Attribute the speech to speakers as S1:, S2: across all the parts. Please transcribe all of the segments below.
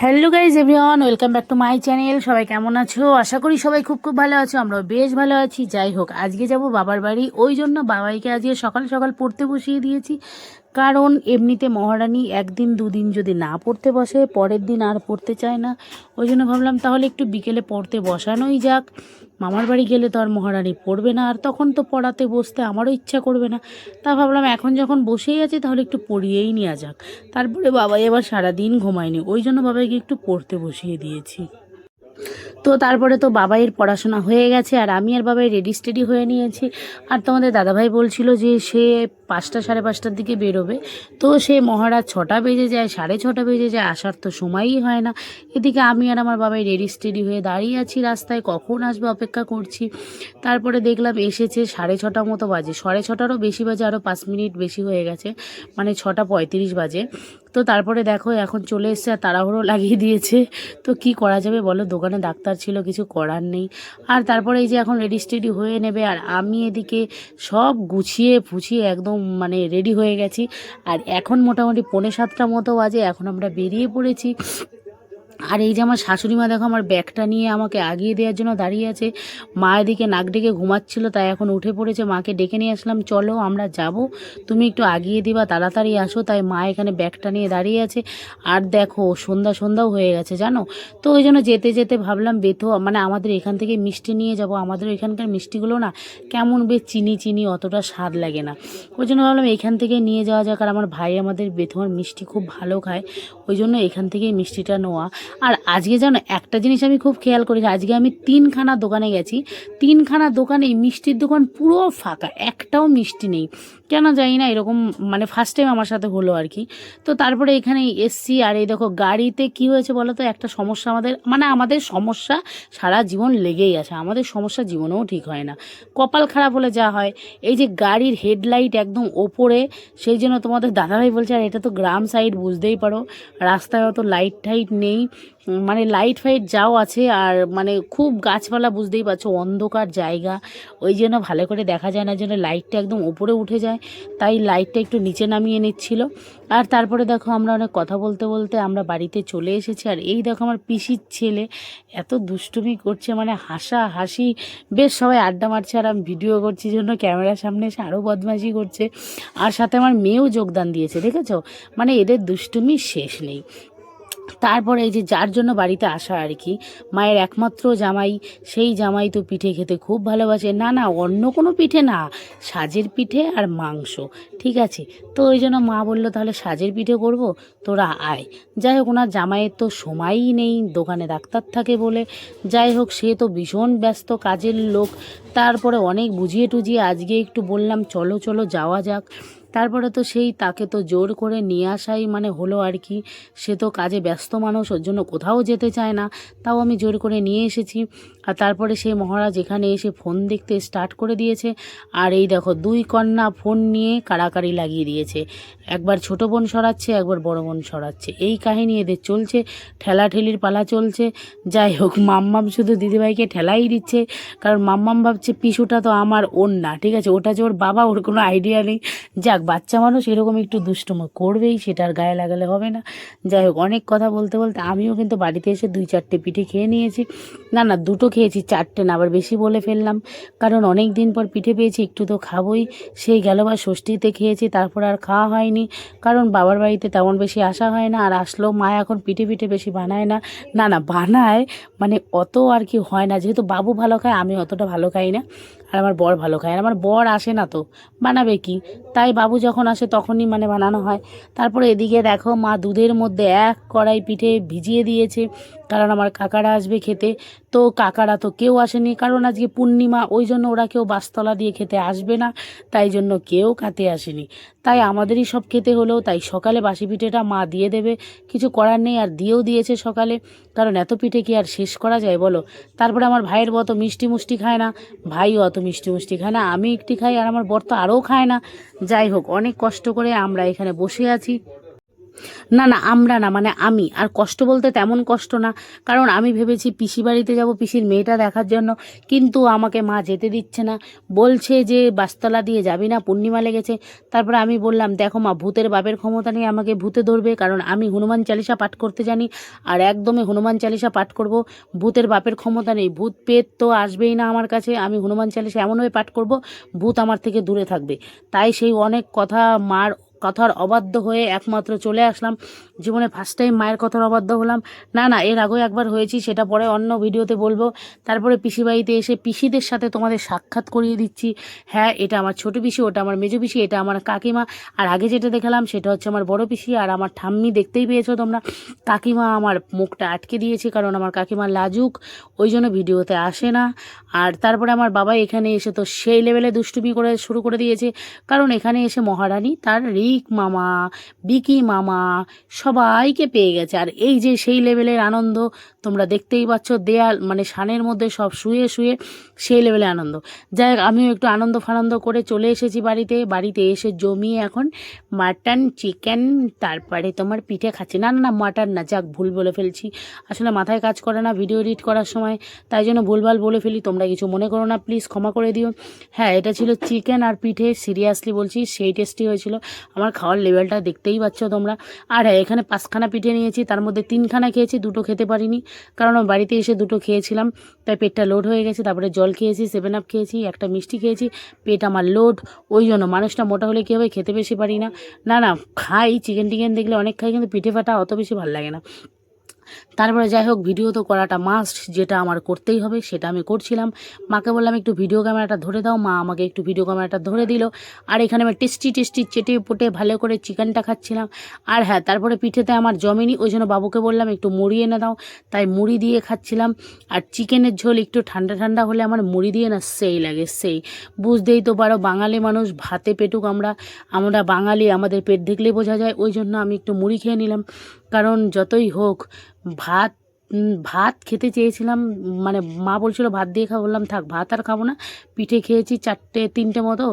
S1: Hello guys everyone, welcome back to my channel. সবাই কেমন আছো? আশা করি সবাই খুব খুব ভালো আছো। আমরাও বেশ ভালো আছি। যাই হোক, আজকে যাব বাবার বাড়ি, ওই জন্য বাবাইকে আজকে সকাল সকাল পড়তে বসিয়ে দিয়েছি। কারণ এমনিতে মহারানী একদিন দুদিন যদি না পড়তে বসে, পরের দিন আর পড়তে চায় না। ওই জন্য ভাবলাম তাহলে একটু বিকেলে পড়তে বসানোই যাক। মামার বাড়ি গেলে তো আর মহারানী পড়বে না, আর তখন তো পড়াতে বসতে আমারও ইচ্ছা করবে না। তা ভাবলাম এখন যখন বসেই আছে তাহলে একটু পড়িয়েই নেওয়া যাক। তারপরে বাবাই আবার সারাদিন ঘুমায়নি, ওই জন্য বাবাইকে একটু পড়তে বসিয়ে দিয়েছি। তো তারপরে তো বাবাইয়ের পড়াশোনা হয়ে গেছে, আর আমি আর বাবাই রেডি স্টেডি হয়ে নিয়েছি। আর তোমাদের দাদাভাই বলছিল যে সে 5টা সাড়ে 5টার দিকে বেরোবে। তো সে মহারাজ 6টা বেজে যায়, 6:30 বেজে যায়, আসার তো সময়ই হয় না। এদিকে আমি আর আমার বাবাই রেডি স্টেডি হয়ে দাঁড়িয়ে আছি রাস্তায়, কখন আসবে অপেক্ষা করছি। তারপরে দেখলাম এসেছে 6:30 মতো বাজে, 6:30-ও বেশি বাজে, আরও 5 মিনিট বেশি হয়ে গেছে, মানে 6:35 বাজে। তো তারপরে দেখো এখন চলে এসছে, আর তাড়াহুড়ো লাগিয়ে দিয়েছে। তো কি করা যাবে বলো, দোকানে ডাক্তার ছিল, কিছু করার নেই। আর তারপরে এই যে এখন রেডি স্টেডি হয়ে নেবে, আর আমি এদিকে সব গুছিয়ে ফুছিয়ে একদম মানে রেডি হয়ে গেছি। আর এখন মোটামুটি 6:45 মতো বাজে, এখন আমরা বেরিয়ে পড়েছি। আর এই যে আমার শাশুড়ি মা দেখো আমার ব্যাগটা নিয়ে আমাকে আগিয়ে দেওয়ার জন্য দাঁড়িয়ে আছে। মা এদিকে নাক ডেকে ঘুমাচ্ছিল, তাই এখন উঠে পড়েছে। মাকে ডেকে নিয়ে আসলাম, চলো আমরা যাব, তুমি একটু আগিয়ে দিবা, তাড়াতাড়ি আসো। তাই মা এখানে ব্যাগটা নিয়ে দাঁড়িয়ে আছে। আর দেখো সন্ধ্যাও হয়ে গেছে জানো। তো ওই জন্য যেতে যেতে ভাবলাম মানে আমাদের এখান থেকে মিষ্টি নিয়ে যাব। আমাদের এখানকার মিষ্টিগুলো না কেমন বেশ চিনি চিনি, অতটা স্বাদ লাগে না। ওই জন্য ভাবলাম এখান থেকে নিয়ে যাওয়া যাক। আর আমার ভাই আমাদের বেথুয়ার মিষ্টি খুব ভালো খায়, ওই জন্য এখান থেকেই মিষ্টিটা নেওয়া। আর আজকে জানো একটা জিনিস আমি খুব খেয়াল করেছি, আজকে আমি 3খানা দোকানে গেছি, 3খানা দোকানে মিষ্টির দোকান পুরো ফাঁকা, একটাও মিষ্টি নেই। কেন জানি না, এরকম মানে ফার্স্ট টাইম আমার সাথে হলো আর কি। তো তারপরে এখানে এসছি, আর এই দেখো গাড়িতে কি হয়েছে বলো তো, একটা সমস্যা আমাদের সমস্যা সারা জীবন লেগেই আছে, আমাদের সমস্যা জীবনেও ঠিক হয় না, কপাল খারাপ হলে যা হয়। এই যে গাড়ির হেডলাইট একদম ওপরে, সেই জন্য তোমাদের দাদাভাই বলছে, আর এটা তো গ্রাম সাইড বুঝতেই পারো, রাস্তায় অত লাইট টাইট নেই, মানে লাইট ফাইট যাও আছে, আর মানে খুব গাছপালা, বুঝতেই পারছো অন্ধকার জায়গা, ওই জন্য ভালো করে দেখা যায় না, জন্য লাইটটা একদম উপরে উঠে যায়, তাই লাইটটা একটু নিচে নামিয়ে নিচ্ছিল। আর তারপরে দেখো আমরা অনেক কথা বলতে বলতে আমরা বাড়িতে চলে এসেছি। আর এই দেখো আমার পিসির ছেলে এত দুষ্টুমি করছে, মানে হাসি, বেশ সবাই আড্ডা মারছে, আর আমি ভিডিও করছি জন্য ক্যামেরার সামনে এসে আরও বদমাইশি করছে। আর সাথে আমার মেয়েও যোগদান দিয়েছে, দেখেছো, মানে এদের দুষ্টুমির শেষ নেই। তারপরে এই যে যার জন্য বাড়িতে আসা আর কি, মায়ের একমাত্র জামাই, সেই জামাই তো পিঠে খেতে খুব ভালোবাসে। না না, অন্য কোনো পিঠে না, সাজের পিঠে আর মাংস, ঠিক আছে। তো ওই জন্য মা বললো তাহলে সাজের পিঠে করব, তোরা আয়। যাই হোক, ওনার জামাইয়ের তো সময়ই নেই, দোকানে ডাক্তার থাকে বলে। যাই হোক, সে তো ভীষণ ব্যস্ত কাজের লোক। তারপরে অনেক বুঝিয়ে টুঝিয়ে আজকে একটু বললাম চলো চলো যাওয়া যাক। তারপরে তো তাকে তো জোর করে নিয়ে আসাই মানে হলো আর কি। সে তো কাজে ব্যস্ত মানুষ, ওর জন্য কোথাও যেতে চায় না, তাও আমি জোর করে নিয়ে এসেছি। আর তারপরে সেই মহারাজ এখানে এসে ফোন দেখতে স্টার্ট করে দিয়েছে। আর এই দেখো 2 কন্যা ফোন নিয়ে কাড়াকাড়ি লাগিয়ে দিয়েছে, একবার ছোট বোন সরাচ্ছে, একবার বড় বোন সরাচ্ছে, এই কাহিনী এদের চলছে, ঠেলাঠেলির পালা চলছে। যাই হোক, মাম্মাম শুধু দিদিভাইকে ঠেলাই দিচ্ছে, কারণ মাম্মাম ভাবছে পিসুটা তো আমার, ওর না, ঠিক আছে, ওটা যে ওর বাবা, ওর কোনো আইডিয়া নেই। যাক, বাচ্চা মানুষ এরকম একটু দুষ্টুমি করবেই, সেটার গায়ে লাগালে হবে না। যাই হোক, অনেক কথা বলতে বলতে আমিও কিন্তু বাড়িতে এসে 2-4টে পিঠে খেয়ে নিয়েছি। না না, 2টো খেয়েছি, 4টে না, আবার বেশি বলে ফেললাম, কারণ অনেক দিন পর পিঠে পেয়েছি, একটু তো খাবোই। সেই গেল বা ষষ্ঠীতে খেয়েছি, তারপর আর খাওয়া হয়নি, কারণ বাবার বাড়িতে তেমন বেশি আসা হয় না। আর আসলেও মা এখন পিঠে বেশি বানায় না। না না, বানায়, মানে অত আর কি হয় না, যেহেতু বাবু ভালো খায়, আমি অতটা ভালো খাই না, আর আমার বর ভালো খায়, আর আমার বর আসে না তো বানাবে কি, তাই বাবু যখন আসে তখনই মানে বানানো হয়। তারপরে এদিকে দেখো মা দুধের মধ্যে 1 কড়াই পিঠে ভিজিয়ে দিয়েছে, কারণ আমার কাকারা আসবে খেতে। তো কাকারা তো কেউ আসেনি, কারণ আজকে পূর্ণিমা, ওই জন্য ওরা কেউ বাসতলা দিয়ে খেতে আসবে না, তাই জন্য কেউ খেতে আসেনি, তাই আমাদেরই সব খেতে হলো। তাই সকালে বাসি পিঠেটা মা দিয়ে দেবে, কিছু করার নেই, আর দিয়েও দিয়েছে সকালে, কারণ এত পিঠে কি আর শেষ করা যায় বলো। তারপরে আমার ভাইয়ের বর তো মিষ্টি খায় না, ভাইও অত মিষ্টি খায় না, আমি একটি খাই, আর আমার বর তো আরও খায় না। যাই হোক, অনেক কষ্ট করে আমরা এখানে বসে আছি। না না আমরা না, মানে আমি, আর কষ্ট বলতে তেমন কষ্ট না, কারণ আমি ভেবেছি পিসি বাড়িতে যাব পিসির মেয়েটা দেখার জন্য, কিন্তু আমাকে মা যেতে দিচ্ছে না, বলছে যে বাসতলা দিয়ে যাবি না, পূর্ণিমা লেগেছে। তারপরে আমি বললাম দেখো মা, ভূতের বাপের ক্ষমতা নেই আমাকে ভূতে ধরবে, কারণ আমি হনুমান চালিসা পাঠ করতে জানি, আর একদমই হনুমান চালিসা পাঠ করব। ভূতের বাপের ক্ষমতা নেই, ভূত পেত তো আসবেই না আমার কাছে, আমি হনুমান চালিসা এমনভাবে পাঠ করব ভূত আমার থেকে দূরে থাকবে। তাই সেই অনেক কথা, মার কথার অবাধ্য হয়ে একমাত্র চলে আসলাম। জীবনে ফার্স্ট টাইম মায়ের কথার অবাধ্য হলাম। না না, এর আগেও একবার হয়েছি, সেটা পরে অন্য ভিডিওতে বলবো। তারপরে পিসি বাড়িতে এসে পিসিদের সাথে তোমাদের সাক্ষাৎ করিয়ে দিচ্ছি। হ্যাঁ, এটা আমার ছোটো পিসি, ওটা আমার মেজো পিসি, এটা আমার কাকিমা, আর আগে যেটা দেখালাম সেটা হচ্ছে আমার বড় পিসি, আর আমার ঠাম্মি দেখতেই পেয়েছো তোমরা। কাকিমা আমার মুখটা আটকে দিয়েছে, কারণ আমার কাকিমা লাজুক, ওই জন্য ভিডিওতে আসে না। আর তারপরে আমার বাবা এখানে এসে তো সেই লেভেলে দুষ্টুমি করে শুরু করে দিয়েছে, কারণ এখানে এসে মহারানী তার রিক মামা, বিকি মামা সবাইকে পেয়ে গেছে। আর এই যে সেই লেভেলের আনন্দ তোমরা দেখতেই পাচ্ছ, দেয়াল মানে সানের মধ্যে সব শুয়ে শুয়ে সেই লেভেলে আনন্দ। যাই হোক, আমিও একটু আনন্দ ফানন্দ করে চলে এসেছি বাড়িতে। বাড়িতে এসে জমিয়ে এখন মাটন চিকেন, তারপরে তোমার পিঠে খাচ্ছি। না না না, মাটন না, যাক ভুল বলে ফেলছি, আসলে মাথায় কাজ করে না ভিডিও এডিট করার সময়, তাই জন্য ভুলভাল বলে ফেলি, তোমরা কিছু মনে করো না প্লিজ, ক্ষমা করে দিও। হ্যাঁ, এটা ছিল চিকেন আর পিঠে, সিরিয়াসলি বলছি সেই টেস্টি হয়েছিল। আমার খাওয়ার লেভেলটা দেখতেই পাচ্ছ তোমরা। আর হ্যাঁ, এখানে 5খানা পিঠে নিয়েছি, তার মধ্যে 3খানা খেয়েছি, 2টো খেতে পারিনি, কারণ আমি বাড়িতে এসে 2টো খেয়েছিলাম, তাই পেটটা লোড হয়ে গেছে। তারপরে জল খেয়েছি, 7 আপ খেয়েছি, একটা মিষ্টি খেয়েছি, পেট আমার লোড। ওই জন্য মানুষটা মোটা হলে কী হবে, খেতে বেশি পারি না। না না, খাই, চিকেন টিকেন দেখলে অনেক খাই, কিন্তু পিঠে ফাটা অত বেশি ভালো লাগে না। তারপরে যাই হোক, ভিডিও তো করাটা মাস্ট, যেটা আমার করতেই হবে সেটা আমি করছিলাম। মাকে বললাম একটু ভিডিও ক্যামেরাটা ধরে দাও, মা আমাকে একটু ভিডিও ক্যামেরাটা ধরে দিল। আর এখানে আমি টেস্টি টেস্টি চেটে পুটে ভালো করে চিকেনটা খাচ্ছিলাম। আর হ্যাঁ, তারপরে পিঠেতে আমার জমেনি, ওই জন্য বাবুকে বললাম একটু মুড়ি এনে দাও, তাই মুড়ি দিয়ে খাচ্ছিলাম। আর চিকেনের ঝোল একটু ঠান্ডা ঠান্ডা হলে আমার মুড়ি দিয়ে না সেই লাগে, সেই, বুঝতেই তো পারো বাঙালি মানুষ, ভাতে পেটুক আমরা, আমরা বাঙালি, আমাদের পেট দেখলেই বোঝা যায়। ওই জন্য আমি একটু মুড়ি খেয়ে নিলাম, কারণ যতই হোক ভাত, ভাত খেতে চেয়েছিলাম, মানে মা বলছিল ভাত দিয়ে খাবো, বললাম থাক ভাত আর খাবো না, পিঠে খেয়েছি 4-3টে মতো,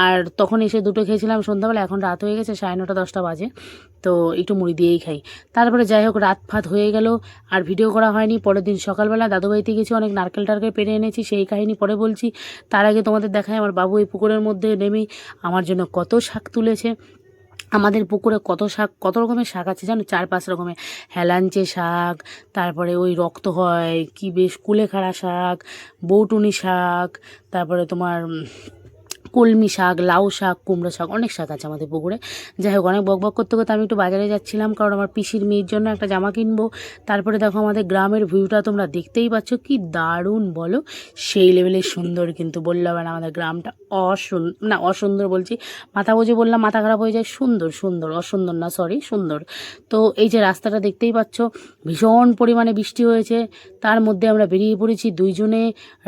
S1: আর তখন এসে 2টো খেয়েছিলাম সন্ধ্যাবেলা, এখন রাত হয়ে গেছে 9:30-10টা বাজে, তো একটু মুড়ি দিয়েই খাই। তারপরে যাই হোক, রাত ফাত হয়ে গেল, আর ভিডিও করা হয়নি। পরের দিন সকালবেলা দাদুবাড়িতে গেছি, অনেক নারকেল টারকেল পেরে এনেছি, সেই কাহিনী পরে বলছি। তার আগে তোমাদের দেখায় আমার বাবু এই পুকুরের মধ্যে নেমে আমার জন্য কত শাক তুলেছে। আমাদের পুকুরে কত শাক, কত রকমের শাক আছে জানো, 4-5 রকমের। হেলাঞ্চে শাক, তারপরে ওই রক্ত হয় কি বেশ, কুলেখাড়া শাক, বৌটুনি শাক, তারপরে তোমার কলমি শাক, লাউ শাক, কুমড়ো শাক, অনেক শাক আছে আমাদের পুকুরে। যাই হোক, অনেক বক বক করতে করতে আমি একটু বাজারে যাচ্ছিলাম, কারণ আমার পিসির মেয়ের জন্য একটা জামা কিনবো। তারপরে দেখো আমাদের গ্রামের ভিউটা তোমরা দেখতেই পাচ্ছ, কি দারুণ বলো, সেই লেভেলের সুন্দর, কিন্তু বললাম না আমাদের গ্রামটা অসুন্দর বলছি, মাথা বুঝে বললাম মাথা খারাপ হয়ে যায়, সুন্দর সুন্দর, অসুন্দর না, সরি সুন্দর। তো এই যে রাস্তাটা দেখতেই পাচ্ছ, ভীষণ পরিমাণে বৃষ্টি হয়েছে, তার মধ্যে আমরা বেরিয়ে পড়েছি দুইজনে,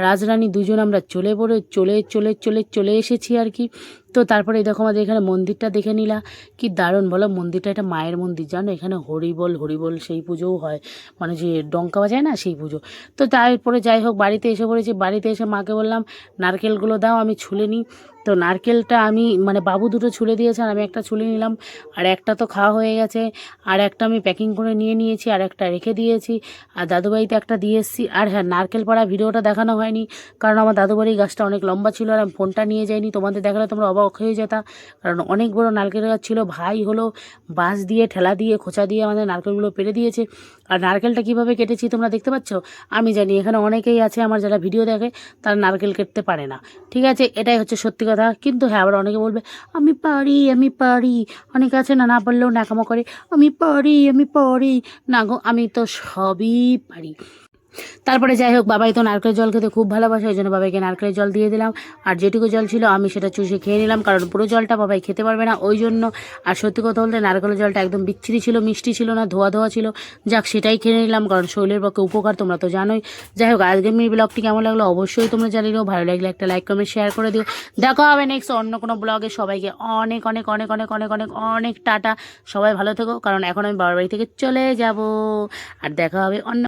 S1: রাজরানী দুজন, আমরা চলে এসেছি আর কি। তো তারপরে এই দেখো আমাদের এখানে মন্দিরটা দেখে নিলা, কি দারুণ বলো, মন্দিরটা এটা মায়ের মন্দির জানো, এখানে হরিবল হরিবল সেই পুজোও হয়, মানে যে ডঙ্কা বাজায় না সেই পুজো। তো তারপরে যাই হোক, বাড়িতে এসে পড়েছি, বাড়িতে এসে মাকে বললাম নারকেলগুলো দাও আমি ছুলে নিই। তো নারকেলটা আমি, মানে বাবু 2টো ছুলে দিয়েছে, আর আমি একটা ছুলে নিলাম, আর একটা তো খাওয়া হয়ে গেছে, আর একটা আমি প্যাকিং করে নিয়ে নিয়েছি, আর একটা রেখে দিয়েছি, আর দাদুবাড়িতে একটা দিয়ে এসেছি। আর হ্যাঁ, নারকেল পাড়া ভিডিওটা দেখানো হয়নি, কারণ আমার দাদুবাড়ির গাছটা অনেক লম্বা ছিল, আর আমি ফোনটা নিয়ে যাইনি, তোমাদের দেখালে তোমরা অবাক হয়ে যেতা, কারণ অনেক বড় নারকেল গাছ ছিল। ভাই হলো বাঁশ দিয়ে, ঠেলা দিয়ে, খোঁচা দিয়ে আমাদের নারকেলগুলো পেরে দিয়েছে। আর নারকেলটা কীভাবে কেটেছি তোমরা দেখতে পাচ্ছ, আমি জানি এখানে অনেকেই আছে আমার যারা ভিডিও দেখে, তারা নারকেল কাটতে পারে না, ঠিক আছে, এটাই হচ্ছে সত্যি কথা। কিন্তু হ্যাঁ, আবার অনেকে বলবে আমি পারি, অনেকে আছে না, না পারলেও ন্যাকামো করে, আমি পারি, না গো, আমি তো সবই পারি। তারপরে যাই হোক, বাবাই তো নারকেলের জল খেতে খুব ভালোবাসে, ওই জন্য বাবাইকে নারকেলের জল দিয়ে দিলাম, আর যেটুকু জল ছিল আমি সেটা চুষে খেয়ে নিলাম, কারণ পুরো জলটা বাবাই খেতে পারবে না ওই জন্য। আর সত্যি কথা বলতে নারকেলের জলটা একদম বিচ্ছিরি ছিল, মিষ্টি ছিল না, ধোয়া ধোয়া ছিল, যাক সেটাই খেয়ে নিলাম, কারণ শরীরের পক্ষে উপকার, তোমরা তো জানোই। যাই হোক, আজকের মিনি ব্লগটি কেমন লাগলো অবশ্যই তোমরা জানিও, ভালো লাগলে একটা লাইক কমেন্ট শেয়ার করে দিও। দেখা হবে নেক্সট অন্য কোনো ব্লগে। সবাইকে অনেক অনেক অনেক অনেক অনেক অনেক অনেক টাটা, সবাই ভালো থেকো, কারণ এখন আমি বাবার বাড়ি থেকে চলে যাব, আর দেখা হবে অন্য